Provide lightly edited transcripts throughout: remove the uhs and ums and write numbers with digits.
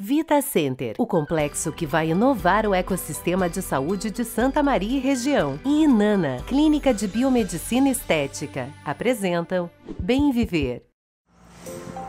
Vita Center, o complexo que vai inovar o ecossistema de saúde de Santa Maria e região. E Inana, Clínica de Biomedicina Estética, apresentam Bem Viver.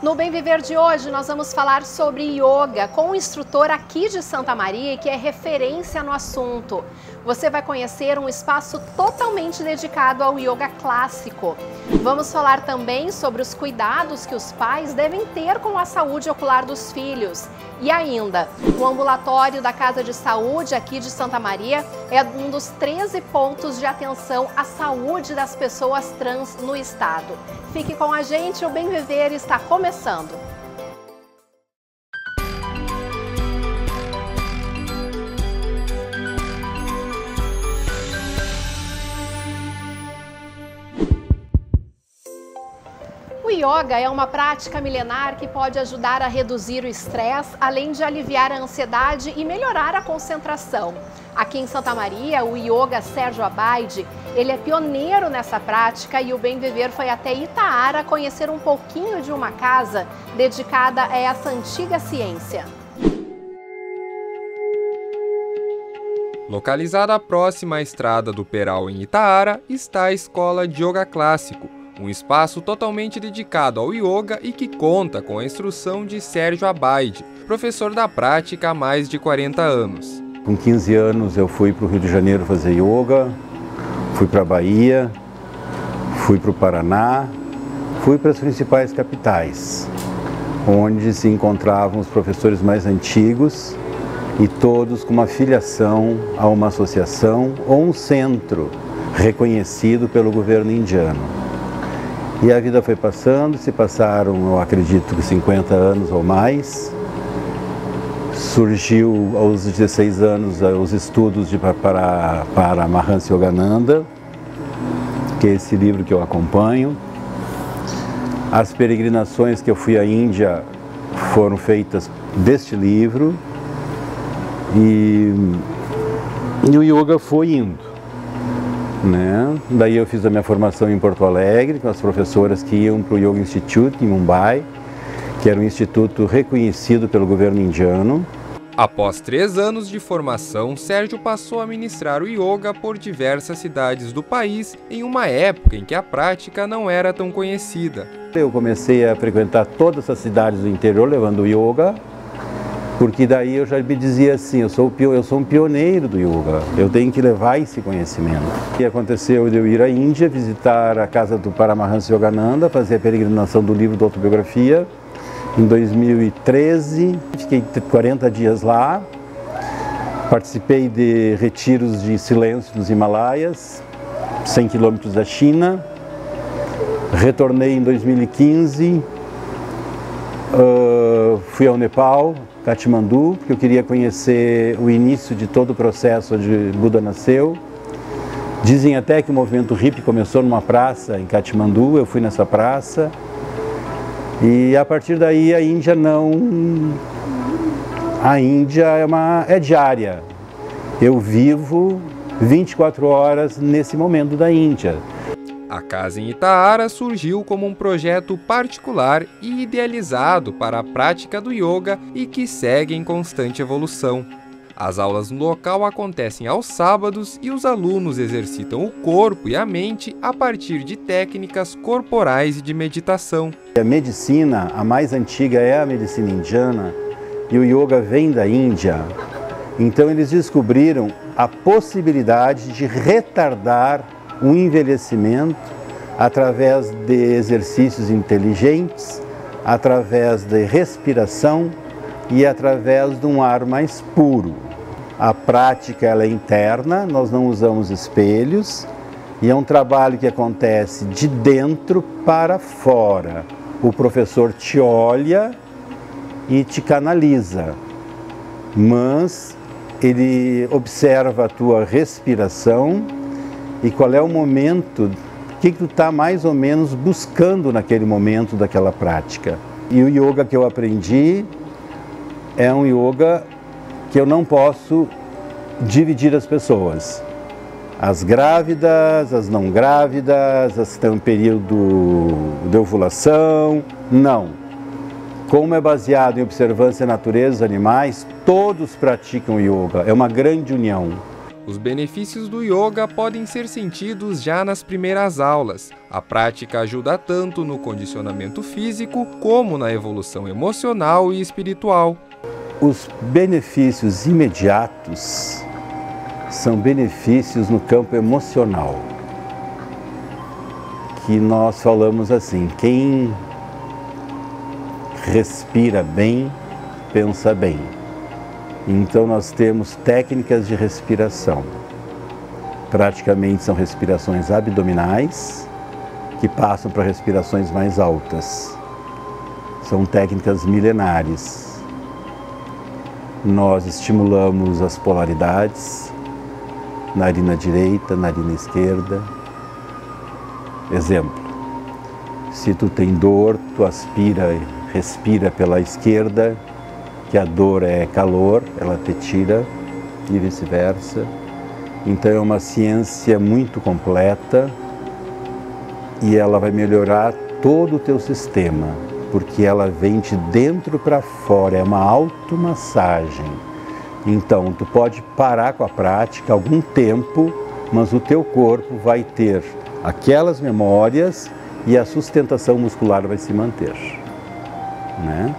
No Bem Viver de hoje, nós vamos falar sobre yoga com um instrutor aqui de Santa Maria que é referência no assunto. Você vai conhecer um espaço totalmente dedicado ao yoga clássico. Vamos falar também sobre os cuidados que os pais devem ter com a saúde ocular dos filhos. E ainda, o ambulatório da Casa de Saúde aqui de Santa Maria é um dos 13 pontos de atenção à saúde das pessoas trans no estado. Fique com a gente, o Bem Viver está começando. O yoga é uma prática milenar que pode ajudar a reduzir o estresse, além de aliviar a ansiedade e melhorar a concentração. Aqui em Santa Maria, o yoga Sérgio Abaide, ele é pioneiro nessa prática e o Bem Viver foi até Itaara conhecer um pouquinho de uma casa dedicada a essa antiga ciência. Localizada próxima à estrada do Peral em Itaara, está a Escola de Yoga Clássico, um espaço totalmente dedicado ao yoga e que conta com a instrução de Sérgio Abaide, professor da prática há mais de 40 anos. Com 15 anos eu fui para o Rio de Janeiro fazer yoga, fui para a Bahia, fui para o Paraná, fui para as principais capitais, onde se encontravam os professores mais antigos e todos com uma filiação a uma associação ou um centro reconhecido pelo governo indiano. E a vida foi passando, se passaram, eu acredito que 50 anos ou mais. Surgiu aos 16 anos os estudos para Maharishi Yogananda, que é esse livro que eu acompanho. As peregrinações que eu fui à Índia foram feitas deste livro e o yoga foi indo. Daí eu fiz a minha formação em Porto Alegre, com as professoras que iam para o Yoga Institute em Mumbai, que era um instituto reconhecido pelo governo indiano. Após 3 anos de formação, Sérgio passou a ministrar o yoga por diversas cidades do país em uma época em que a prática não era tão conhecida. Eu comecei a frequentar todas as cidades do interior levando o yoga, porque daí eu já me dizia assim, eu sou um pioneiro do yoga, eu tenho que levar esse conhecimento. E aconteceu de eu ir à Índia, visitar a casa do Paramahansa Yogananda, fazer a peregrinação do livro da autobiografia, em 2013, fiquei 40 dias lá, participei de retiros de silêncio nos Himalaias, 100 quilômetros da China, retornei em 2015, fui ao Nepal, Katmandu, porque eu queria conhecer o início de todo o processo onde Buda nasceu. Dizem até que o movimento hippie começou numa praça em Katmandu, eu fui nessa praça. E a partir daí a Índia é diária. Eu vivo 24 horas nesse momento da Índia. A casa em Itaara surgiu como um projeto particular e idealizado para a prática do yoga e que segue em constante evolução. As aulas no local acontecem aos sábados e os alunos exercitam o corpo e a mente a partir de técnicas corporais e de meditação. A medicina, a mais antiga é a medicina indiana e o yoga vem da Índia. Então eles descobriram a possibilidade de retardar o envelhecimento através de exercícios inteligentes, através de respiração e através de um ar mais puro. A prática ela é interna, nós não usamos espelhos e é um trabalho que acontece de dentro para fora. O professor te olha e te canaliza, mas ele observa a tua respiração e qual é o momento, o que tu está mais ou menos buscando naquele momento daquela prática. E o yoga que eu aprendi é um yoga que eu não posso dividir as pessoas. As grávidas, as não grávidas, as que estão em período de ovulação, não. como é baseado em observância da natureza dos animais, todos praticam yoga, é uma grande união. Os benefícios do yoga podem ser sentidos já nas primeiras aulas. A prática ajuda tanto no condicionamento físico como na evolução emocional e espiritual. Os benefícios imediatos são benefícios no campo emocional, que nós falamos assim: quem respira bem, pensa bem. Então nós temos técnicas de respiração. Praticamente são respirações abdominais que passam para respirações mais altas. São técnicas milenares. Nós estimulamos as polaridades, narina direita, narina esquerda. Exemplo: se tu tem dor, tu aspira e respira pela esquerda, que a dor é calor, ela te tira, e vice-versa. Então é uma ciência muito completa e ela vai melhorar todo o teu sistema, porque ela vem de dentro para fora, é uma automassagem. Então tu pode parar com a prática algum tempo, mas o teu corpo vai ter aquelas memórias e a sustentação muscular vai se manter, né?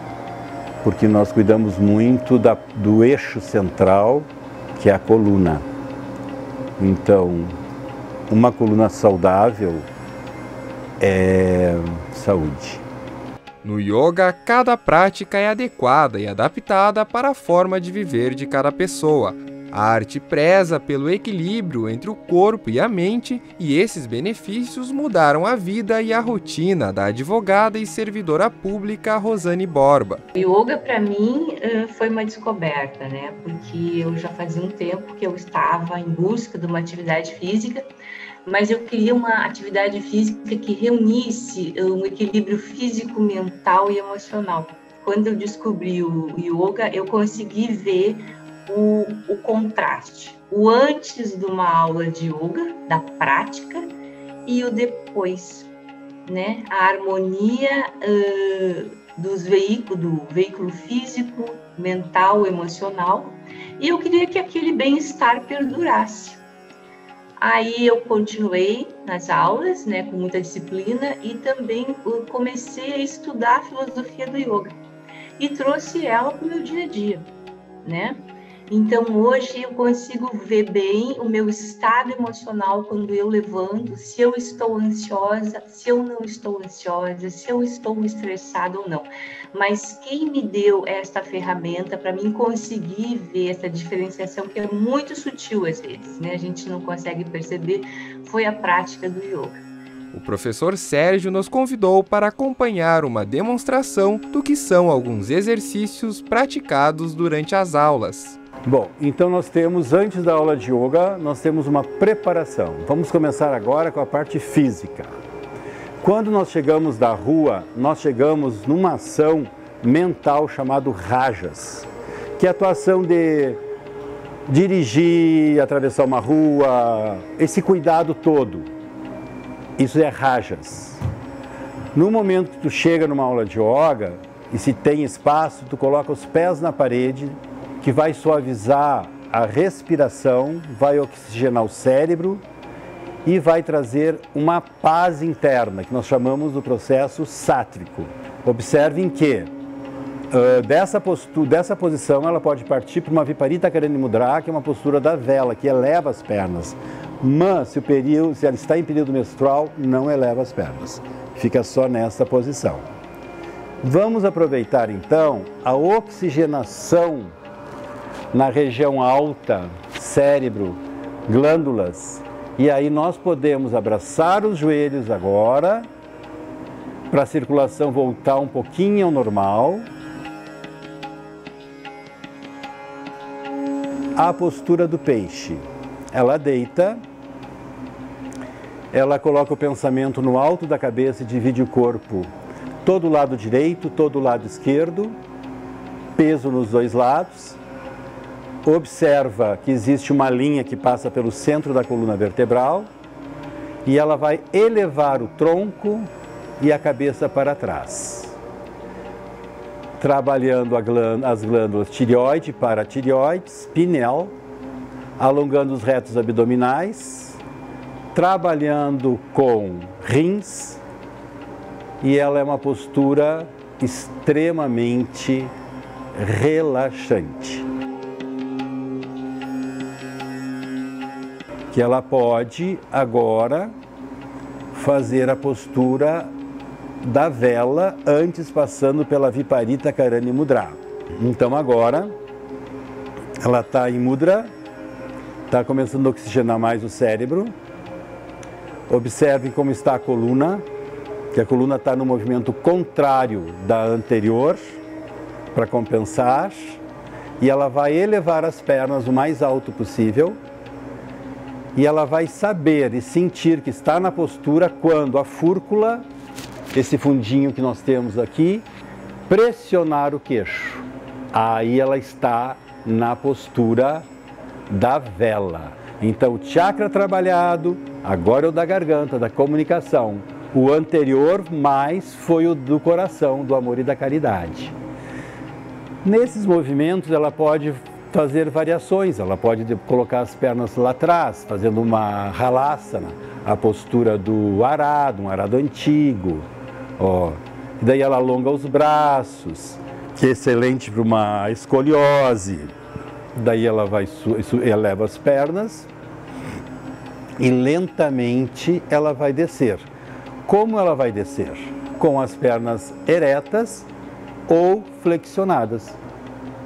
Porque nós cuidamos muito do eixo central, que é a coluna. Então, uma coluna saudável é saúde. No yoga, cada prática é adequada e adaptada para a forma de viver de cada pessoa. A arte preza pelo equilíbrio entre o corpo e a mente, e esses benefícios mudaram a vida e a rotina da advogada e servidora pública Rosane Borba. O yoga, para mim, foi uma descoberta, né? Porque eu já fazia um tempo que eu estava em busca de uma atividade física, mas eu queria uma atividade física que reunisse um equilíbrio físico, mental e emocional. Quando eu descobri o yoga, eu consegui ver o contraste, o antes de uma aula de yoga, da prática, e o depois, né? A harmonia do veículo físico, mental, emocional, e eu queria que aquele bem-estar perdurasse. Aí eu continuei nas aulas, né, com muita disciplina, e também comecei a estudar a filosofia do yoga e trouxe ela para o meu dia a dia, né? Então, hoje eu consigo ver bem o meu estado emocional quando eu levanto, se eu estou ansiosa, se eu não estou ansiosa, se eu estou estressada ou não. Mas quem me deu esta ferramenta para mim conseguir ver essa diferenciação, que é muito sutil às vezes, né? A gente não consegue perceber, foi a prática do yoga. O professor Sérgio nos convidou para acompanhar uma demonstração do que são alguns exercícios praticados durante as aulas. Bom, então nós temos, antes da aula de yoga, nós temos uma preparação. Vamos começar agora com a parte física. Quando nós chegamos da rua, nós chegamos numa ação mental chamada rajas, que é a atuação de dirigir, atravessar uma rua, esse cuidado todo. Isso é rajas. No momento que tu chega numa aula de yoga, e se tem espaço, tu coloca os pés na parede, que vai suavizar a respiração, vai oxigenar o cérebro e vai trazer uma paz interna, que nós chamamos do processo sátrico. Observem que dessa posição ela pode partir para uma Viparita Karani Mudra, que é uma postura da vela, que eleva as pernas. Mas se ela está em período menstrual, não eleva as pernas. Fica só nessa posição. Vamos aproveitar então a oxigenação na região alta, cérebro, glândulas, e aí nós podemos abraçar os joelhos agora, para a circulação voltar um pouquinho ao normal. A postura do peixe, ela deita, ela coloca o pensamento no alto da cabeça e divide o corpo, todo o lado direito, todo o lado esquerdo, peso nos dois lados. Observa que existe uma linha que passa pelo centro da coluna vertebral e ela vai elevar o tronco e a cabeça para trás. trabalhando as glândulas tireoide e paratireoides, pineal, alongando os retos abdominais, trabalhando com rins, e ela é uma postura extremamente relaxante. Que ela pode agora fazer a postura da vela, antes passando pela Viparita Karani Mudra. Então agora ela está em Mudra, está começando a oxigenar mais o cérebro. Observe como está a coluna, que a coluna está no movimento contrário da anterior, para compensar, e ela vai elevar as pernas o mais alto possível, e ela vai saber e sentir que está na postura quando a fúrcula, esse fundinho que nós temos aqui, pressionar o queixo. Aí ela está na postura da vela. Então, o chakra trabalhado, agora é o da garganta, da comunicação. O anterior mais foi o do coração, do amor e da caridade. Nesses movimentos, ela pode fazer variações, ela pode colocar as pernas lá atrás, fazendo uma halasana, a postura do arado, um arado antigo. Ó. E daí ela alonga os braços, que é excelente para uma escoliose. Daí ela vai eleva as pernas e lentamente ela vai descer. Como ela vai descer? Com as pernas eretas ou flexionadas,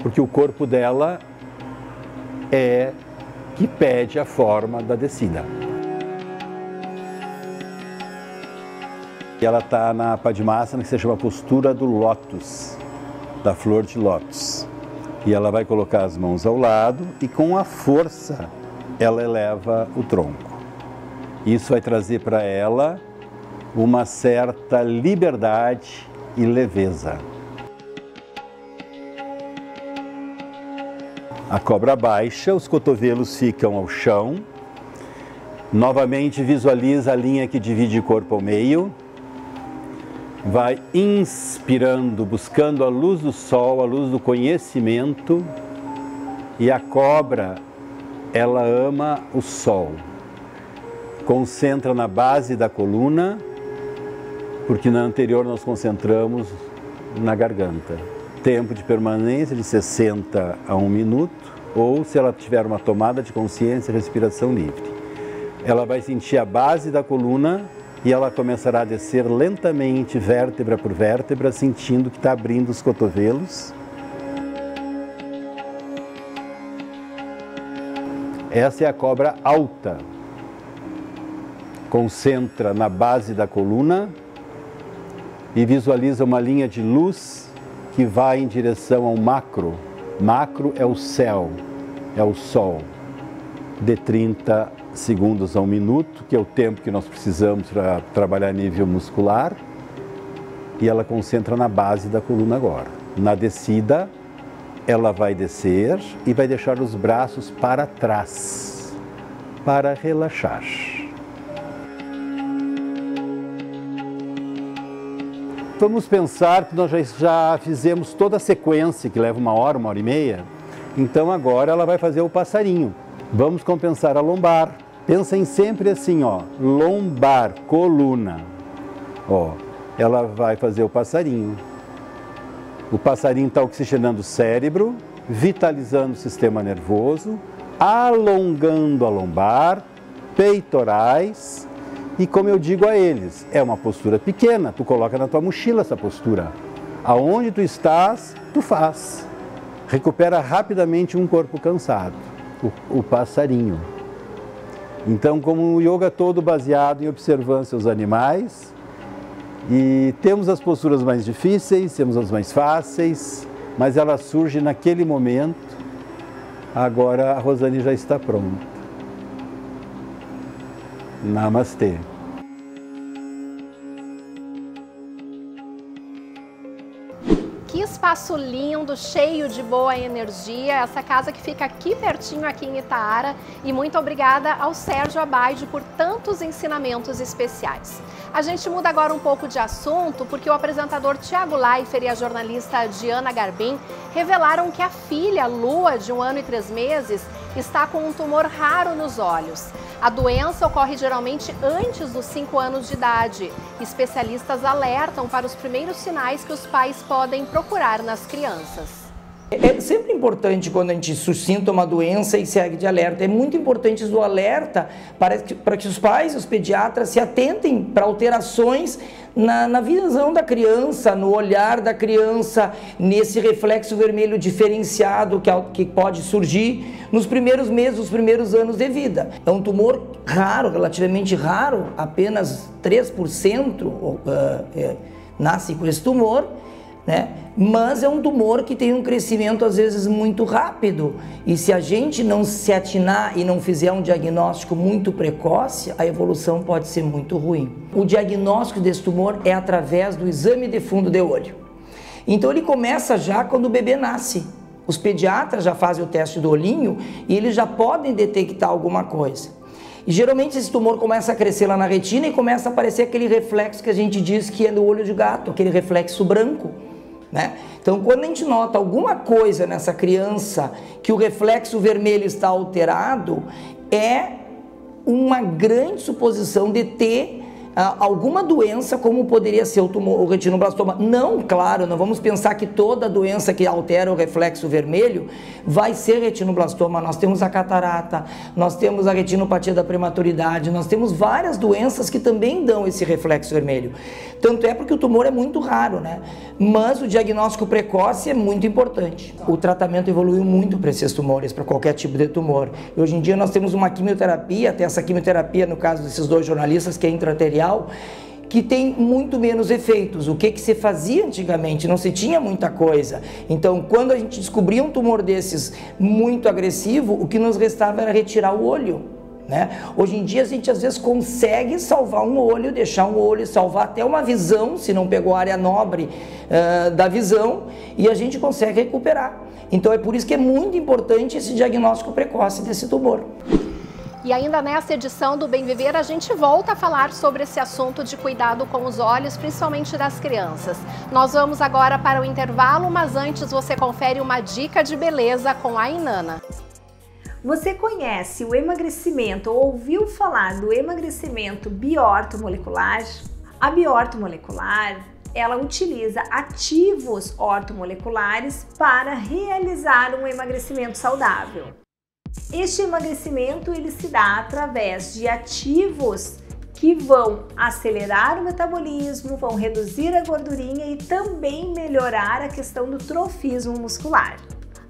porque o corpo dela é que pede a forma da descida. E ela está na Padmasana, que se chama postura do lótus, da flor de lótus. E ela vai colocar as mãos ao lado e com a força ela eleva o tronco. Isso vai trazer para ela uma certa liberdade e leveza. A cobra baixa, os cotovelos ficam ao chão. Novamente visualiza a linha que divide o corpo ao meio. Vai inspirando, buscando a luz do sol, a luz do conhecimento. E a cobra, ela ama o sol. Concentra na base da coluna, porque na anterior nós concentramos na garganta. Tempo de permanência de 60 a 1 minuto, ou se ela tiver uma tomada de consciência, respiração livre. Ela vai sentir a base da coluna e ela começará a descer lentamente, vértebra por vértebra, sentindo que está abrindo os cotovelos. Essa é a cobra alta. Concentra na base da coluna e visualiza uma linha de luz que vai em direção ao macro. Macro é o céu, é o sol. De 30 segundos a 1 minuto, que é o tempo que nós precisamos para trabalhar a nível muscular. E ela concentra na base da coluna agora. Na descida, ela vai descer e vai deixar os braços para trás, para relaxar. Vamos pensar que nós já fizemos toda a sequência, que leva 1 hora, 1 hora e meia. Então agora ela vai fazer o passarinho. Vamos compensar a lombar. Pensem sempre assim, ó, lombar, coluna. Ó, ela vai fazer o passarinho. O passarinho está oxigenando o cérebro, vitalizando o sistema nervoso, alongando a lombar, peitorais. E como eu digo a eles, é uma postura pequena, tu coloca na tua mochila essa postura. Aonde tu estás, tu faz. Recupera rapidamente um corpo cansado, o passarinho. Então, como o yoga todo baseado em observância aos animais, e temos as posturas mais difíceis, temos as mais fáceis, mas ela surge naquele momento. Agora a Rosane já está pronta. Namastê. Que espaço espaço lindo, cheio de boa energia, essa casa que fica aqui pertinho, aqui em Itaara. E muito obrigada ao Sérgio Abaide por tantos ensinamentos especiais. A gente muda agora um pouco de assunto, porque o apresentador Tiago Leifert e a jornalista Diana Garbim revelaram que a filha, Lua, de 1 ano e 3 meses, está com um tumor raro nos olhos. A doença ocorre geralmente antes dos 5 anos de idade. Especialistas alertam para os primeiros sinais que os pais podem procurar nas crianças. É sempre importante quando a gente suscita uma doença e segue de alerta. É muito importante o alerta para que os pais, os pediatras, se atentem para alterações na visão da criança, no olhar da criança, nesse reflexo vermelho diferenciado que pode surgir nos primeiros meses, nos primeiros anos de vida. É um tumor raro, relativamente raro, apenas 3% nasce com esse tumor, né? Mas é um tumor que tem um crescimento às vezes muito rápido, e se a gente não se atinar e não fizer um diagnóstico muito precoce, a evolução pode ser muito ruim. O diagnóstico desse tumor é através do exame de fundo de olho. Então ele começa já quando o bebê nasce. Os pediatras já fazem o teste do olhinho e eles já podem detectar alguma coisa. E geralmente esse tumor começa a crescer lá na retina e começa a aparecer aquele reflexo que a gente diz que é do olho de gato, aquele reflexo branco, né? Então, quando a gente nota alguma coisa nessa criança que o reflexo vermelho está alterado, é uma grande suposição de ter alguma doença, como poderia ser o retinoblastoma. Não, claro, não vamos pensar que toda doença que altera o reflexo vermelho vai ser retinoblastoma. Nós temos a catarata, nós temos a retinopatia da prematuridade, nós temos várias doenças que também dão esse reflexo vermelho. Tanto é porque o tumor é muito raro, né? Mas o diagnóstico precoce é muito importante. O tratamento evoluiu muito para esses tumores, para qualquer tipo de tumor. E hoje em dia nós temos uma quimioterapia, até essa quimioterapia, no caso desses dois jornalistas, que é intraarterial, que tem muito menos efeitos. O que se fazia antigamente? Não se tinha muita coisa. Então, quando a gente descobria um tumor desses muito agressivo, o que nos restava era retirar o olho, né? Hoje em dia a gente às vezes consegue salvar um olho, deixar um olho, salvar até uma visão, se não pegou a área nobre da visão, e a gente consegue recuperar. Então é por isso que é muito importante esse diagnóstico precoce desse tumor. E ainda nessa edição do Bem Viver, a gente volta a falar sobre esse assunto de cuidado com os olhos, principalmente das crianças. Nós vamos agora para o intervalo, mas antes você confere uma dica de beleza com a Inanna. Você conhece o emagrecimento ou ouviu falar do emagrecimento bioortomolecular? A bioortomolecular, ela utiliza ativos ortomoleculares para realizar um emagrecimento saudável. Este emagrecimento ele se dá através de ativos que vão acelerar o metabolismo, vão reduzir a gordurinha e também melhorar a questão do trofismo muscular.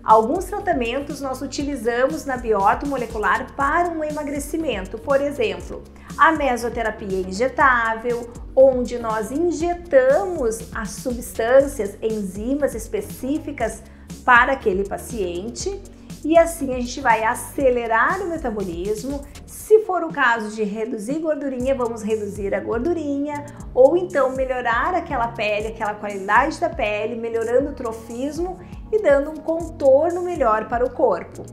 Alguns tratamentos nós utilizamos na bioortomolecular para um emagrecimento, por exemplo, a mesoterapia injetável, onde nós injetamos as substâncias, enzimas específicas para aquele paciente, e assim a gente vai acelerar o metabolismo. Se for o caso de reduzir gordurinha, vamos reduzir a gordurinha, ou então melhorar aquela pele, aquela qualidade da pele, melhorando o trofismo e dando um contorno melhor para o corpo.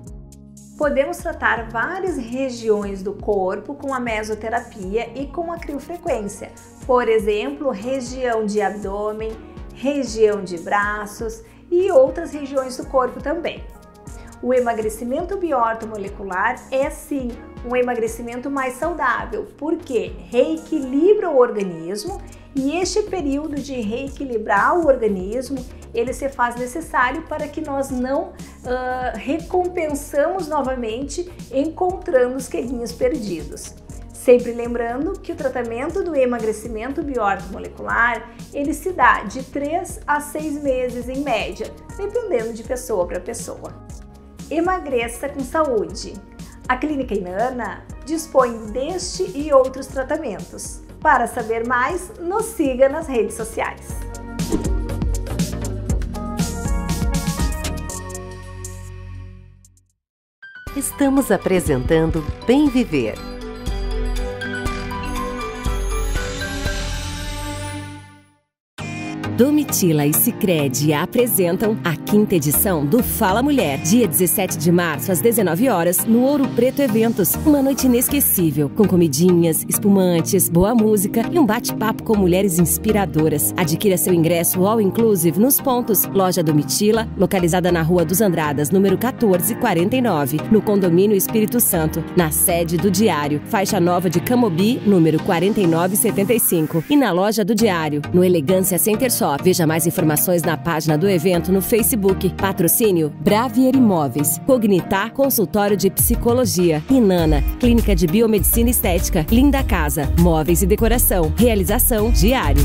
Podemos tratar várias regiões do corpo com a mesoterapia e com a criofrequência. Por exemplo, região de abdômen, região de braços e outras regiões do corpo também. O emagrecimento bioortomolecular é sim um emagrecimento mais saudável, porque reequilibra o organismo, e este período de reequilibrar o organismo, ele se faz necessário para que nós não recompensamos novamente encontrando os quilinhos perdidos. Sempre lembrando que o tratamento do emagrecimento bioortomolecular, ele se dá de 3 a 6 meses em média, dependendo de pessoa para pessoa. Emagreça com saúde. A Clínica Inanna dispõe deste e outros tratamentos. Para saber mais, nos siga nas redes sociais. Estamos apresentando Bem Viver. Domitila Domitila e Sicredi apresentam a 5ª edição do Fala Mulher. Dia 17 de março, às 19 horas, no Ouro Preto Eventos. Uma noite inesquecível, com comidinhas, espumantes, boa música e um bate-papo com mulheres inspiradoras. Adquira seu ingresso all inclusive nos pontos Loja Domitila, localizada na Rua dos Andradas, número 1449, no Condomínio Espírito Santo, na sede do Diário, faixa nova de Camobi, número 4975, e na Loja do Diário, no Elegância Center Shop. Veja mais informações na página do evento no Facebook. Patrocínio Bravier Imóveis, Cognitar Consultório de Psicologia, Inana, Clínica de Biomedicina Estética, Linda Casa, Móveis e Decoração, Realização Diário.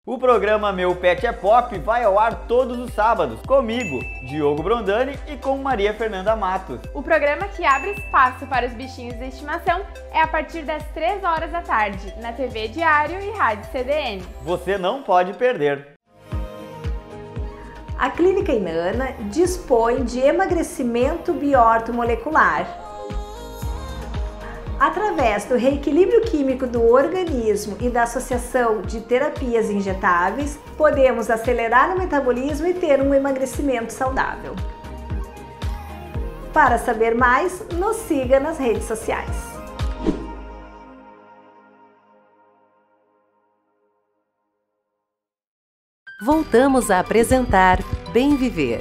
O programa Meu Pet é Pop vai ao ar todos os sábados, comigo, Diogo Brondani, e com Maria Fernanda Matos. O programa que abre espaço para os bichinhos de estimação é a partir das 3 horas da tarde, na TV Diário e Rádio CDN. Você não pode perder. A Clínica Inana dispõe de emagrecimento biortomolecular. Através do reequilíbrio químico do organismo e da associação de terapias injetáveis, podemos acelerar o metabolismo e ter um emagrecimento saudável. Para saber mais, nos siga nas redes sociais. Voltamos a apresentar Bem Viver.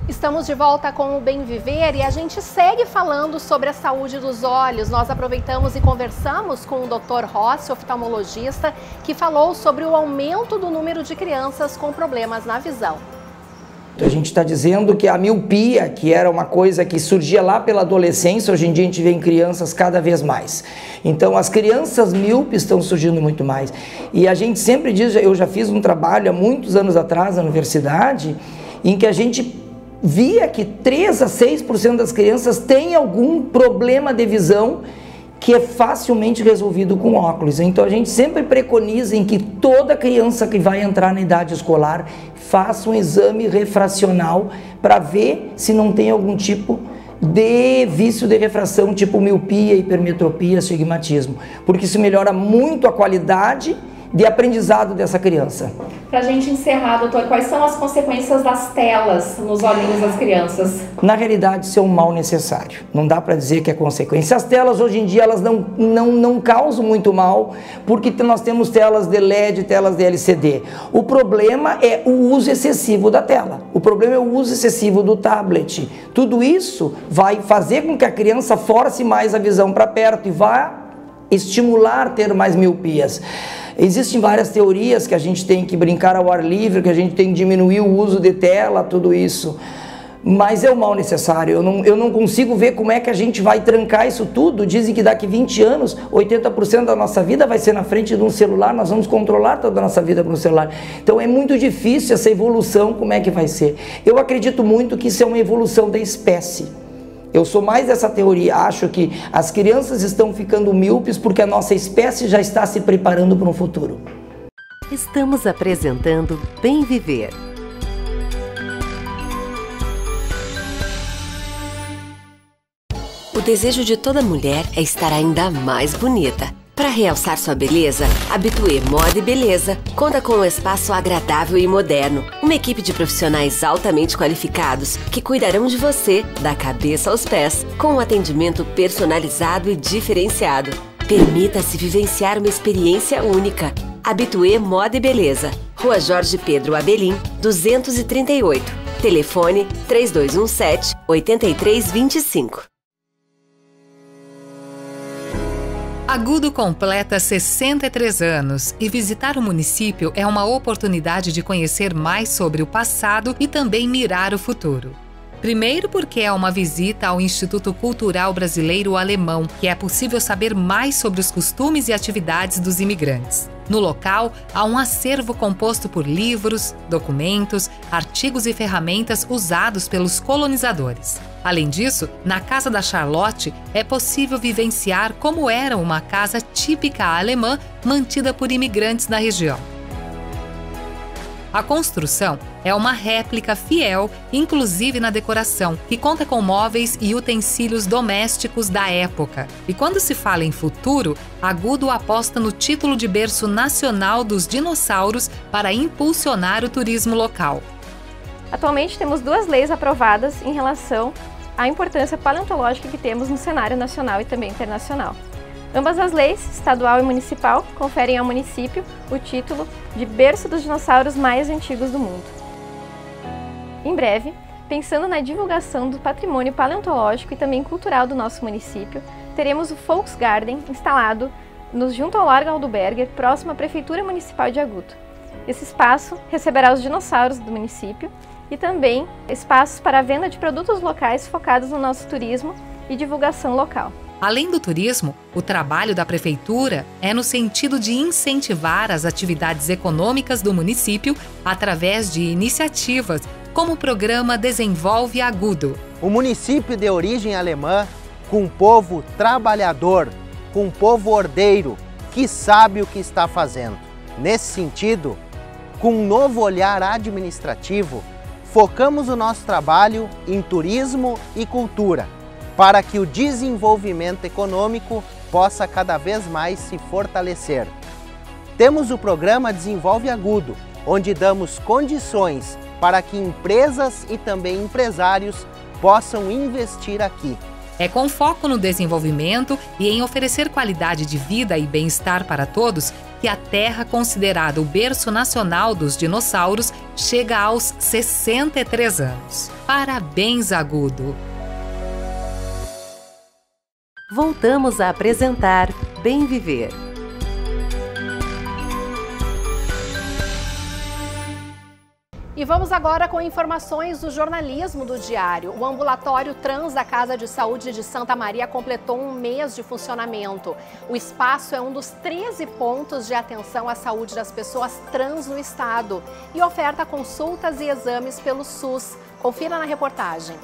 Estamos de volta com o Bem Viver e a gente segue falando sobre a saúde dos olhos. Nós aproveitamos e conversamos com o Dr. Rossi, oftalmologista, que falou sobre o aumento do número de crianças com problemas na visão. A gente está dizendo que a miopia, que era uma coisa que surgia lá pela adolescência, hoje em dia a gente vê em crianças cada vez mais. Então as crianças míopes estão surgindo muito mais. E a gente sempre diz, eu já fiz um trabalho há muitos anos atrás na universidade, em que a gente via que 3 a 6% das crianças têm algum problema de visão que é facilmente resolvido com óculos. Então a gente sempre preconiza em que toda criança que vai entrar na idade escolar faça um exame refracional para ver se não tem algum tipo de vício de refração, tipo miopia, hipermetropia, astigmatismo, porque isso melhora muito a qualidade de aprendizado dessa criança. Para a gente encerrar, doutor, quais são as consequências das telas nos olhinhos das crianças? Na realidade, isso é um mal necessário. Não dá para dizer que é consequência. As telas, hoje em dia, elas não causam muito mal, porque nós temos telas de LED, telas de LCD. O problema é o uso excessivo da tela. O problema é o uso excessivo do tablet. Tudo isso vai fazer com que a criança force mais a visão para perto e vá estimular ter mais miopias. Existem várias teorias que a gente tem que brincar ao ar livre, que a gente tem que diminuir o uso de tela, tudo isso. Mas é o mal necessário. Eu não consigo ver como é que a gente vai trancar isso tudo. Dizem que daqui 20 anos, 80% da nossa vida vai ser na frente de um celular, nós vamos controlar toda a nossa vida com o celular. Então é muito difícil essa evolução, como é que vai ser. Eu acredito muito que isso é uma evolução da espécie. Eu sou mais dessa teoria, acho que as crianças estão ficando míopes porque a nossa espécie já está se preparando para um futuro. Estamos apresentando Bem Viver. O desejo de toda mulher é estar ainda mais bonita. Para realçar sua beleza, Habitué Moda e Beleza conta com um espaço agradável e moderno. Uma equipe de profissionais altamente qualificados que cuidarão de você, da cabeça aos pés, com um atendimento personalizado e diferenciado. Permita-se vivenciar uma experiência única. Habitué Moda e Beleza. Rua Jorge Pedro Abelim, 238. Telefone 3217-8325. Agudo completa 63 anos e visitar o município é uma oportunidade de conhecer mais sobre o passado e também mirar o futuro. Primeiro porque é uma visita ao Instituto Cultural Brasileiro Alemão, que é possível saber mais sobre os costumes e atividades dos imigrantes. No local, há um acervo composto por livros, documentos, artigos e ferramentas usados pelos colonizadores. Além disso, na Casa da Charlotte é possível vivenciar como era uma casa típica alemã mantida por imigrantes na região. A construção é uma réplica fiel, inclusive na decoração, que conta com móveis e utensílios domésticos da época. E quando se fala em futuro, Agudo aposta no título de berço nacional dos dinossauros para impulsionar o turismo local. Atualmente temos 2 leis aprovadas em relação à importância paleontológica que temos no cenário nacional e também internacional. Ambas as leis, estadual e municipal, conferem ao município o título de berço dos dinossauros mais antigos do mundo. Em breve, pensando na divulgação do patrimônio paleontológico e também cultural do nosso município, teremos o Volksgarten instalado junto ao Largo Aldoberger, próximo à Prefeitura Municipal de Agudo. Esse espaço receberá os dinossauros do município e também espaços para a venda de produtos locais focados no nosso turismo e divulgação local. Além do turismo, o trabalho da Prefeitura é no sentido de incentivar as atividades econômicas do município através de iniciativas como o programa Desenvolve Agudo. O município de origem alemã, com um povo trabalhador, com um povo ordeiro, que sabe o que está fazendo. Nesse sentido, com um novo olhar administrativo, focamos o nosso trabalho em turismo e cultura, para que o desenvolvimento econômico possa cada vez mais se fortalecer. Temos o programa Desenvolve Agudo, onde damos condições para que empresas e também empresários possam investir aqui. É com foco no desenvolvimento e em oferecer qualidade de vida e bem-estar para todos que a terra considerada o berço nacional dos dinossauros chega aos 63 anos. Parabéns, Agudo! Voltamos a apresentar Bem Viver. E vamos agora com informações do jornalismo do Diário. O ambulatório trans da Casa de Saúde de Santa Maria completou 1 mês de funcionamento. O espaço é um dos 13 pontos de atenção à saúde das pessoas trans no estado e oferta consultas e exames pelo SUS. Confira na reportagem.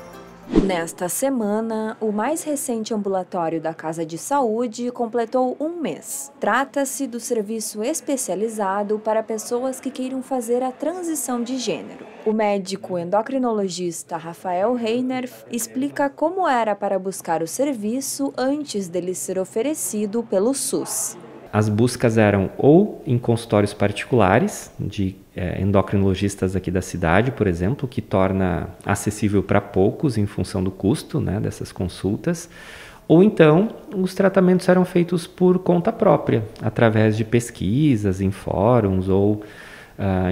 Nesta semana, o mais recente ambulatório da Casa de Saúde completou 1 mês. Trata-se do serviço especializado para pessoas que queiram fazer a transição de gênero. O médico endocrinologista Rafael Reiner explica como era para buscar o serviço antes dele ser oferecido pelo SUS. As buscas eram ou em consultórios particulares, de endocrinologistas aqui da cidade, por exemplo, que torna acessível para poucos em função do custo, né, dessas consultas, ou então os tratamentos eram feitos por conta própria, através de pesquisas em fóruns ou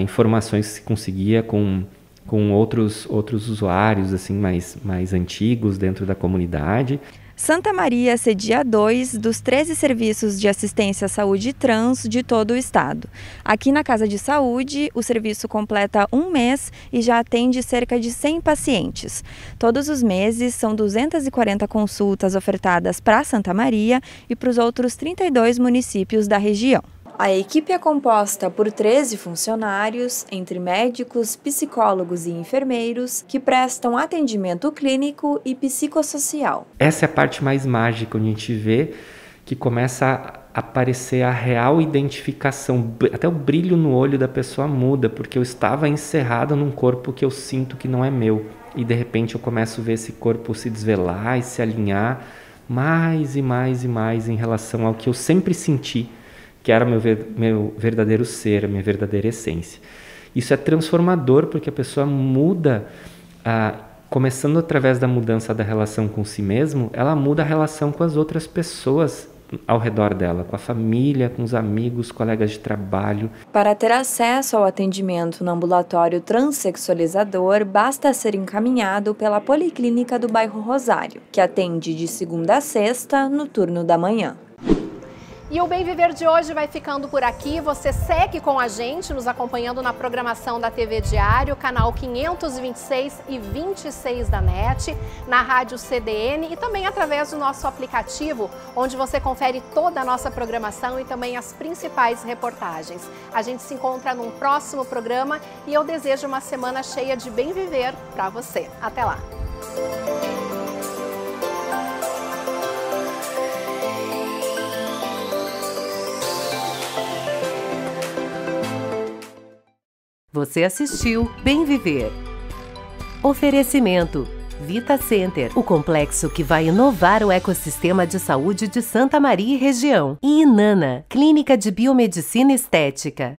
informações que se conseguia com outros usuários assim, mais antigos dentro da comunidade. Santa Maria cedia 2 dos 13 serviços de assistência à saúde trans de todo o estado. Aqui na Casa de Saúde, o serviço completa 1 mês e já atende cerca de 100 pacientes. Todos os meses são 240 consultas ofertadas para Santa Maria e para os outros 32 municípios da região. A equipe é composta por 13 funcionários, entre médicos, psicólogos e enfermeiros, que prestam atendimento clínico e psicossocial. Essa é a parte mais mágica, onde a gente vê que começa a aparecer a real identificação, até o brilho no olho da pessoa muda, porque eu estava encerrado num corpo que eu sinto que não é meu. E de repente eu começo a ver esse corpo se desvelar e se alinhar mais e mais e mais em relação ao que eu sempre senti, que era meu verdadeiro ser, a minha verdadeira essência. Isso é transformador porque a pessoa muda, começando através da mudança da relação com si mesmo, ela muda a relação com as outras pessoas ao redor dela, com a família, com os amigos, colegas de trabalho. Para ter acesso ao atendimento no ambulatório transexualizador, basta ser encaminhado pela Policlínica do bairro Rosário, que atende de segunda a sexta no turno da manhã. E o Bem Viver de hoje vai ficando por aqui. Você segue com a gente, nos acompanhando na programação da TV Diário, canal 526 e 26 da NET, na Rádio CDN e também através do nosso aplicativo, onde você confere toda a nossa programação e também as principais reportagens. A gente se encontra num próximo programa e eu desejo uma semana cheia de bem viver para você. Até lá! Você assistiu Bem Viver. Oferecimento Vita Center, o complexo que vai inovar o ecossistema de saúde de Santa Maria e região. E Inana, Clínica de Biomedicina Estética.